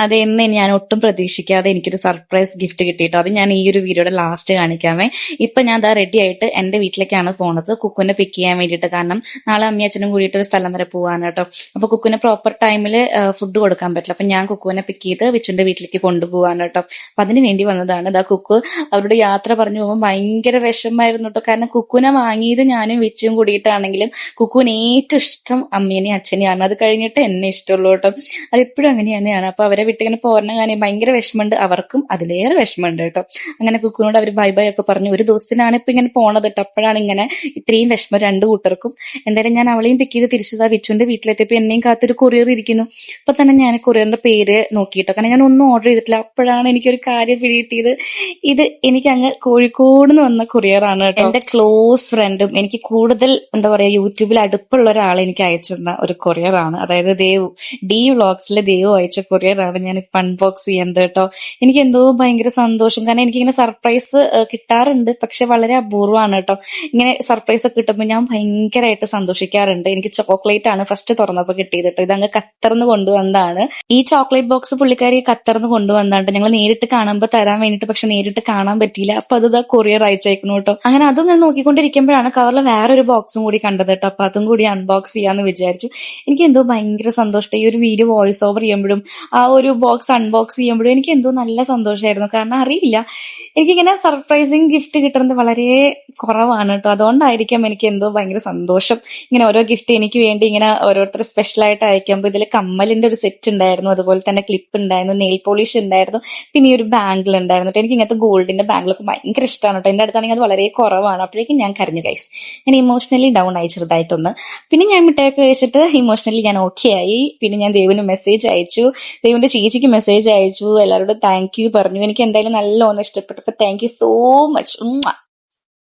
അതെന്ന് ഞാൻ ഒട്ടും പ്രതീക്ഷിക്കാതെ എനിക്കൊരു സർപ്രൈസ് ഗിഫ്റ്റ് കിട്ടിയിട്ടോ. അത് ഞാൻ ഈ ഒരു വീഡിയോയുടെ ലാസ്റ്റ് കാണിക്കാമേ. ഇപ്പൊ ഞാൻ ദാ റെഡി ആയിട്ട് എന്റെ വീട്ടിലേക്കാണ് പോണത് കുക്കുനെ പിക്ക് ചെയ്യാൻ വേണ്ടിയിട്ട്. കാരണം നാളെ അമ്മയും അച്ഛനും കൂടിയിട്ട് ഒരു സ്ഥലം വരെ പോവാണ് കേട്ടോ. അപ്പൊ കുക്കുനെ പ്രോപ്പർ ടൈമിൽ ഫുഡ് കൊടുക്കാൻ പറ്റില്ല. അപ്പൊ ഞാൻ കുക്കുവിനെ പിക്ക് ചെയ്ത് വിച്ചുന്റെ വീട്ടിലേക്ക് കൊണ്ടുപോകാൻ കേട്ടോ. അപ്പൊ അതിന് വേണ്ടി വന്നതാണ്. ദാ കുക്കു അവരുടെ യാത്ര പറഞ്ഞു പോകുമ്പോൾ ഭയങ്കര വിഷമായിരുന്നു കേട്ടോ. കാരണം കുക്കുനെ വാങ്ങിയത് ഞാനും വിച്ചും കൂടിയിട്ടാണെങ്കിലും കുക്കുവിന് ഏറ്റവും ഇഷ്ടം അമ്മേനെയും അച്ഛനെയാണ്. അത് കഴിഞ്ഞിട്ട് എന്നെ ഇഷ്ടമുള്ളൂ കേട്ടോ. അതെപ്പോഴും അങ്ങനെ തന്നെയാണ്. അപ്പൊ അവരെ വിട്ടിങ്ങനെ പോരണ കാര്യം ഭയങ്കര വിഷമമുണ്ട്. അവർക്കും അതിലേറെ വിഷമമുണ്ട് കേട്ടോ. അങ്ങനെ കുക്കുവിനോട് അവർ ബൈ ബൈ ഒക്കെ പറഞ്ഞു. ഒരു ദിവസത്തിനാണ് ഇപ്പൊ ഇങ്ങനെ പോണത് കേട്ടോ. അപ്പോഴാണ് ഇങ്ങനെ ഇത്രയും വിഷമം രണ്ടു കൂട്ടർക്കും. എന്തായാലും ഞാൻ അവളെയും പിക്ക് ചെയ്ത് തിരിച്ചതാ വിച്ചുവിന്റെ വീട്ടിലെത്തിയപ്പോ എന്നെയും കാത്തൊരു കൊറിയർ ഇരിക്കുന്നു. അപ്പൊ തന്നെ ഞാൻ കൊറിയറിന്റെ പേര് നോക്കിയിട്ടോ. കാരണം ഞാൻ ഒന്നും ഓർഡർ ചെയ്തിട്ടില്ല. അപ്പോഴാണ് എനിക്കൊരു കാര്യം പിടികിട്ടിയത്. ഇത് എനിക്ക് അങ്ങ് കോഴിക്കോട് നിന്ന് വന്ന കൊറിയറാണ് കേട്ടോ. എന്റെ ക്ലോസ് ഫ്രണ്ടും എനിക്ക് കൂടുതൽ എന്താ പറയാ യൂട്യൂബിൽ അടുപ്പുള്ള ഒരാൾ എനിക്ക് അയച്ചു തന്ന ഒരു കൊറിയറാണ്. അതായത് ദേവു ഡി വ്ളോഗ്സിലെ ദേവു അയച്ച കൊറിയറാണ് ഞാൻ ഇപ്പൊ അൺബോക്സ് ചെയ്യുന്നത് കേട്ടോ. എനിക്ക് എന്തോ ഭയങ്കര സന്തോഷം. കാരണം എനിക്കിങ്ങനെ സർപ്രൈസ് കിട്ടാറുണ്ട്, പക്ഷെ വളരെ അപൂർവമാണ് കേട്ടോ. ഇങ്ങനെ സർപ്രൈസ് ഒക്കെ കിട്ടുമ്പോൾ ഞാൻ ഭയങ്കരമായിട്ട് സന്തോഷിക്കാറുണ്ട്. എനിക്ക് ചോക്ലേറ്റ് ആണ് ഫസ്റ്റ് തുറന്നപ്പോൾ കിട്ടിയത് കേട്ടോ. ഇതങ്ങ് ഖത്തറിന്ന് കൊണ്ടുവന്നതാണ്. ഈ ചോക്ലേറ്റ് ബോക്സ് പുള്ളിക്കാരി ഖത്തറിന്ന് കൊണ്ടുവന്നതാണ്. ഞങ്ങൾ നേരിട്ട് കാണുമ്പോൾ തരാൻ വേണ്ടിട്ട്, പക്ഷെ നേരിട്ട് കാണാൻ പറ്റിയില്ല. അപ്പൊ അത് കൊറിയർ അയച്ചേക്കുന്നു കേട്ടോ. അങ്ങനെ അതും ഞാൻ നോക്കിക്കൊണ്ടിരിക്കുമ്പോഴാണ് കവറിൽ വേറൊരു ബോക്സും കൂടി കണ്ടത് കേട്ടോ. അപ്പൊ അതും കൂടി അൺബോക്സ് ചെയ്യാന്ന് വിചാരിച്ചു. എനിക്ക് എന്തോ ഭയങ്കര സന്തോഷം. ഈ ഒരു വീഡിയോ വോയിസ് ഓവർ ചെയ്യുമ്പോഴും ആ ഒരു ബോക്സ് അൺബോക്സ് ചെയ്യുമ്പോഴും എനിക്ക് എന്തോ നല്ല സന്തോഷമായിരുന്നു. കാരണം അറിയില്ല, എനിക്കിങ്ങനെ സർപ്രൈസിങ് ഗിഫ്റ്റ് കിട്ടുന്നത് വളരെ കുറവാണ് കേട്ടോ. അതുകൊണ്ടായിരിക്കാം എനിക്ക് എന്തോ ഭയങ്കര സന്തോഷം. ഇങ്ങനെ ഓരോ ഗിഫ്റ്റ് എനിക്ക് വേണ്ടി ഇങ്ങനെ ഓരോരുത്തർ സ്പെഷ്യൽ ആയിട്ട് അയക്കുമ്പോൾ ഇതിൽ കമ്മലിന്റെ ഒരു സെറ്റ് ഉണ്ടായിരുന്നു, അതുപോലെ തന്നെ ക്ലിപ്പ് ഉണ്ടായിരുന്നു, നെയിൽ പോളിഷ് ഉണ്ടായിരുന്നു, പിന്നെ ഈ ഒരു ബാംഗിൾ ഉണ്ടായിരുന്നു. എനിക്ക് ഇങ്ങനത്തെ ഗോൾഡിന്റെ ബാംഗിളൊക്കെ ഭയങ്കര ഇഷ്ടമാണ് കേട്ടോ. എന്റെ അടുത്താണെങ്കിൽ അത് വളരെ കുറവാണ്. അപ്പോഴേക്കും ഞാൻ കരഞ്ഞു ഗൈസ്. ഞാൻ ഇമോഷണലി ഡൗൺ ആയി ചെറുതായിട്ടൊന്ന്. പിന്നെ ഞാൻ മിഠായിയൊക്കെ കഴിച്ചിട്ട് ഇമോഷണലി ഞാൻ ഓക്കെ ആയി. പിന്നെ ഞാൻ ദേവിന് മെസ്സേജ് അയച്ചു, ദേവിന്റെ ചേച്ചിക്ക് മെസ്സേജ് അയച്ചു, എല്ലാവരോടും താങ്ക് യു പറഞ്ഞു. എനിക്ക് എന്തായാലും നല്ലോണം ഇഷ്ടപ്പെട്ടു. അപ്പൊ താങ്ക് യു സോ മച്ച്.